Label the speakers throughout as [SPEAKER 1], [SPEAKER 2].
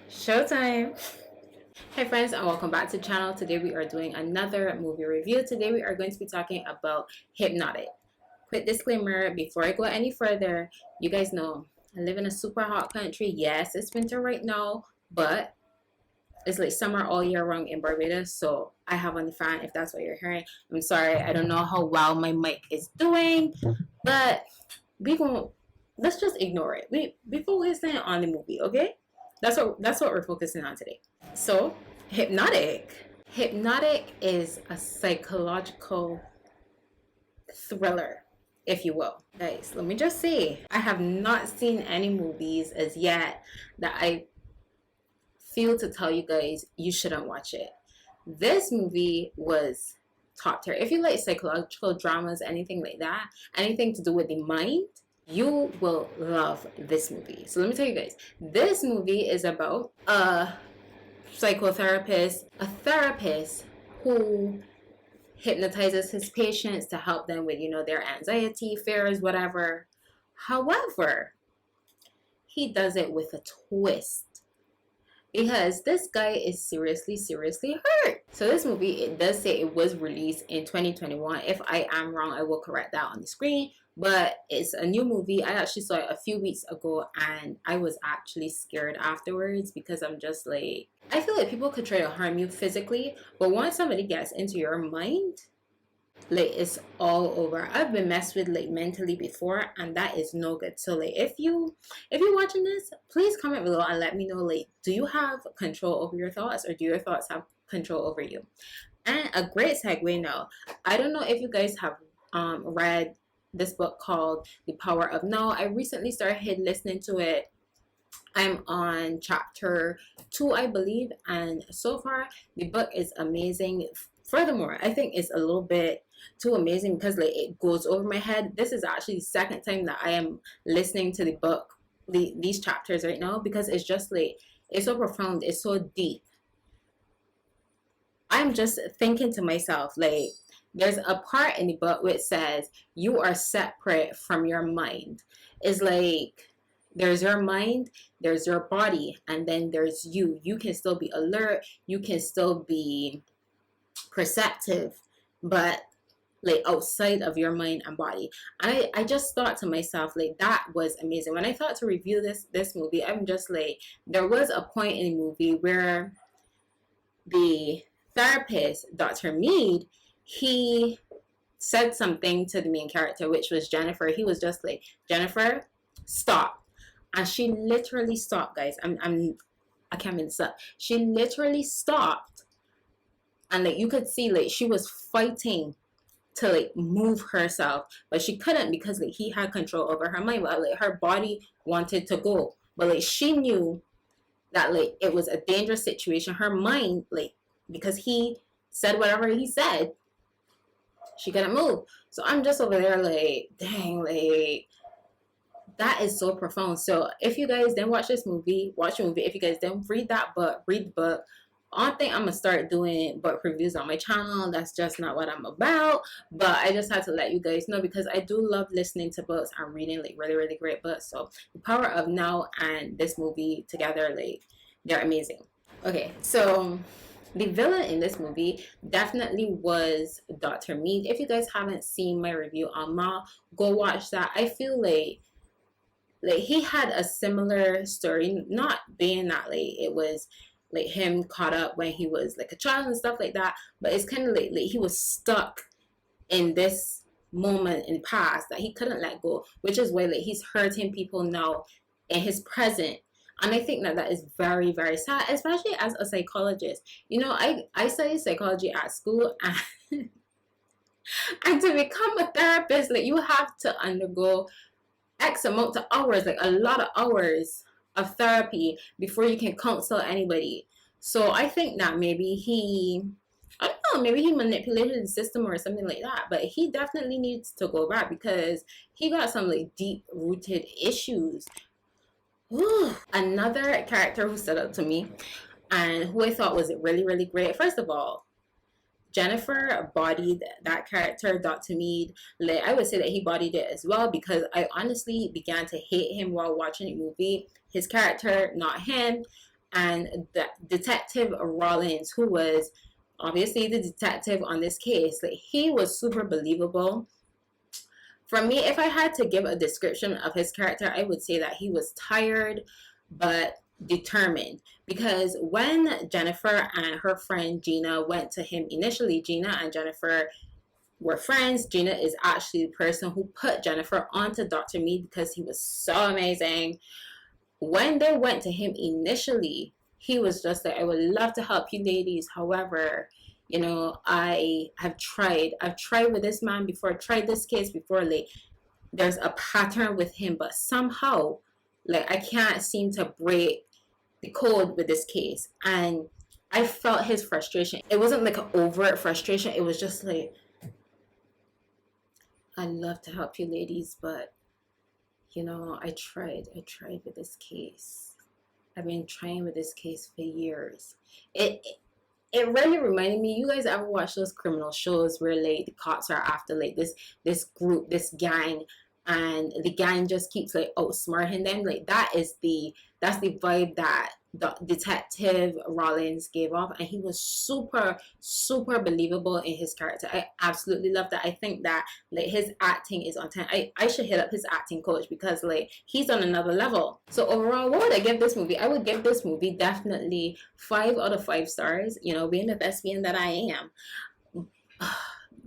[SPEAKER 1] Showtime. Hey friends, and welcome back to the channel. Today we are doing another movie review. Today we are going to be talking about Hypnotic. Quick disclaimer before I go any further, you guys know I live in a super hot country. Yes, it's winter right now, but it's like summer all year round in Barbados, so I have on the fan if that's what you're hearing. I'm sorry, I don't know how well my mic is doing, but let's just ignore it. We focusing on the movie, okay? That's what we're focusing on today. So, Hypnotic. Hypnotic is a psychological thriller, if you will. Guys, let me just say, I have not seen any movies as yet that I feel to tell you guys you shouldn't watch it. This movie was top tier. If you like psychological dramas, anything like that, anything to do with the mind, you will love this movie. So let me tell you guys, this movie is about a psychotherapist, a therapist who hypnotizes his patients to help them with, their anxiety, fears, whatever. However, he does it with a twist because this guy is seriously hurt. So this movie, it does say it was released in 2021. If I am wrong, I will correct that on the screen, but it's a new movie. I actually saw it a few weeks ago and I was actually scared afterwards because I'm just like, I feel like people could try to harm you physically, but once somebody gets into your mind, like, it's all over. I've been messed with like mentally before, and that is no good. So like, if you're watching this, please comment below and let me know, like, do you have control over your thoughts, or do your thoughts have control over you? And a great segue now, I don't know if you guys have read this book called The Power of Now. I recently started listening to it. I'm on chapter 2, I believe, and so far the book is amazing. Furthermore, I think it's a little bit too amazing because like it goes over my head. This is actually the second time that I am listening to the book, these chapters right now, because it's just like, it's so profound, it's so deep. I'm just thinking to myself, like, there's a part in the book which says you are separate from your mind. It's like, there's your mind, there's your body, and then there's you. You can still be alert, you can still be perceptive, but like outside of your mind and body. And I just thought to myself, like, that was amazing. When I thought to review this movie, I'm just like, there was a point in the movie where the therapist, Dr. Mead, he said something to the main character, which was Jennifer. He was just like, Jennifer, stop. And she literally stopped, guys. I can't make this up. She literally stopped, and like you could see, like, she was fighting to like move herself, but she couldn't because like he had control over her mind. But like her body wanted to go, but like she knew that like it was a dangerous situation. Her mind, like, because he said whatever he said, she couldn't move. So I'm just over there like, dang, like, that is so profound. So if you guys didn't watch this movie, watch the movie. If you guys didn't read that book, read the book. I don't think I'm gonna start doing book reviews on my channel. That's just not what I'm about. But I just had to let you guys know because I do love listening to books and reading like really great books. So The Power of Now and this movie together, like, they're amazing. Okay, so the villain in this movie definitely was Dr. Mead. If you guys haven't seen my review on Ma, go watch that. I feel like he had a similar story, not being that like it was like him caught up when he was like a child and stuff like that, but it's kind of like he was stuck in this moment in the past that he couldn't let go, which is why like he's hurting people now in his present. And I think that is very sad, especially as a psychologist. I studied psychology at school, and and to become a therapist, like, you have to undergo X amount of hours, like a lot of hours of therapy before you can counsel anybody. So I think that I don't know, maybe he manipulated the system or something like that. But he definitely needs to go back because he got some like deep rooted issues. Another character who stood out to me and who I thought was really great. First of all, Jennifer bodied that character, Dr. Mead. Like, I would say that he bodied it as well because I honestly began to hate him while watching the movie. His character, not him. and the Detective Rollins, who was obviously the detective on this case, like he was super believable. For me, if I had to give a description of his character, I would say that he was tired but determined. Because when Jennifer and her friend Gina went to him initially, Gina and Jennifer were friends. Gina is actually the person who put Jennifer onto Dr. Mead because he was so amazing. When they went to him initially, he was just like, I would love to help you ladies. However, you know, I've tried with this man before, tried this case before. Like, there's a pattern with him, but somehow, like, I can't seem to break the code with this case. And I felt his frustration. It wasn't like an overt frustration. It was just like, I'd love to help you ladies, but you know, I tried with this case. I've been trying with this case for years. It really reminded me, you guys ever watch those criminal shows where like the cops are after like this group, this gang, and the gang just keeps like outsmarting them? Like that's the vibe that the Detective Rollins gave off, and he was super believable in his character. I absolutely love that. I think that like his acting is on 10. I should hit up his acting coach because like he's on another level. So overall, what would I give this movie? I would give this movie definitely 5 out of 5 stars. You know, being the thespian that I am.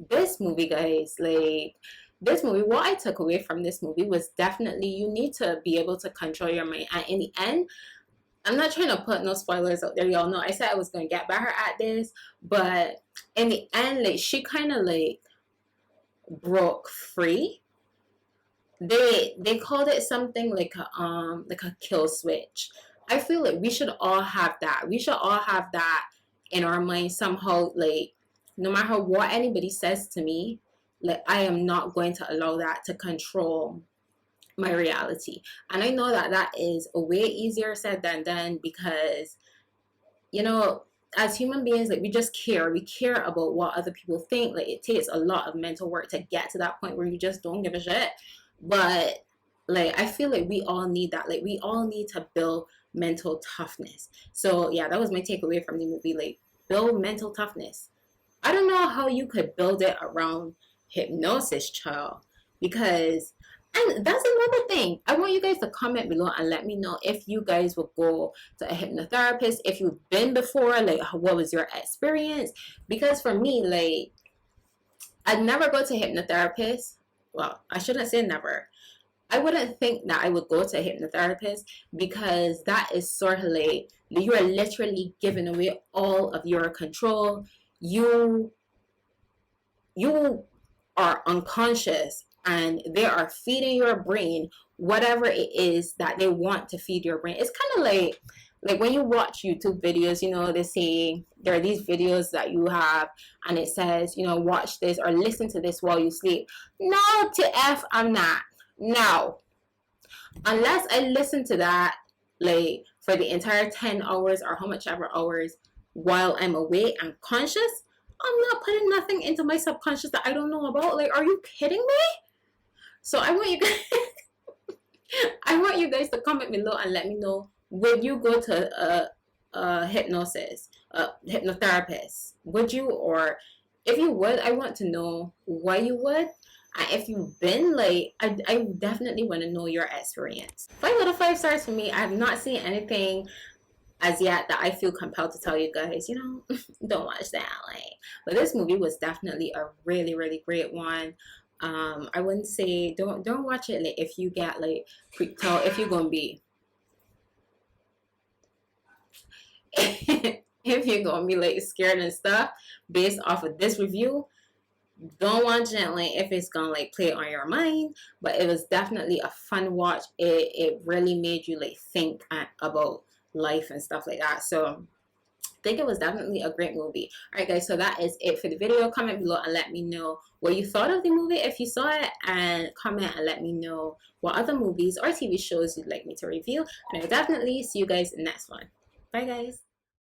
[SPEAKER 1] This movie, guys, like this movie, what I took away from this movie was definitely you need to be able to control your mind. And in the end, I'm not trying to put no spoilers out there. Y'all know I said I was going to get better at this. But in the end, like, she kind of, like, broke free. They called it something like a kill switch. I feel like we should all have that. We should all have that in our mind somehow. Like, no matter what anybody says to me, like, I am not going to allow that to control my reality. And I know that that is a way easier said than done because, you know, as human beings, like, we just care. We care about what other people think. Like, it takes a lot of mental work to get to that point where you just don't give a shit. But like, I feel like we all need that. Like, we all need to build mental toughness. So yeah, that was my takeaway from the movie. Like, build mental toughness. I don't know how you could build it around hypnosis, child, because, and that's another thing. I want you guys to comment below and let me know if you guys will go to a hypnotherapist, if you've been before, like what was your experience? Because for me, like, I'd never go to a hypnotherapist. Well, I shouldn't say never. I wouldn't think that I would go to a hypnotherapist because that is sort of like you are literally giving away all of your control. You are unconscious and they are feeding your brain whatever it is that they want to feed your brain. It's kind of like when you watch YouTube videos, you know, they say there are these videos that you have and it says, you know, watch this or listen to this while you sleep. No, TF, I'm not. No. Unless I listen to that like for the entire 10 hours or how much ever hours while I'm awake and conscious, I'm not putting nothing into my subconscious that I don't know about. Like, are you kidding me? So I want you guys I want you guys to comment below and let me know, would you go to a hypnotherapist? Would you? Or if you would, I want to know why you would. And if you've been, like, I definitely want to know your experience. 5 out of 5 stars for me. I have not seen anything as yet that I feel compelled to tell you guys, you know, don't watch that. Like, but this movie was definitely a really, really great one. I wouldn't say don't watch it like if you get like freaked out, if you're gonna be if you're gonna be like scared and stuff based off of this review. Don't watch it like if it's gonna like play on your mind. But it was definitely a fun watch. It really made you like think about life and stuff like that. So I think it was definitely a great movie. Alright guys, so that is it for the video. Comment below and let me know what you thought of the movie if you saw it, and comment and let me know what other movies or TV shows you'd like me to review, and I'll definitely see you guys in the next one. Bye guys.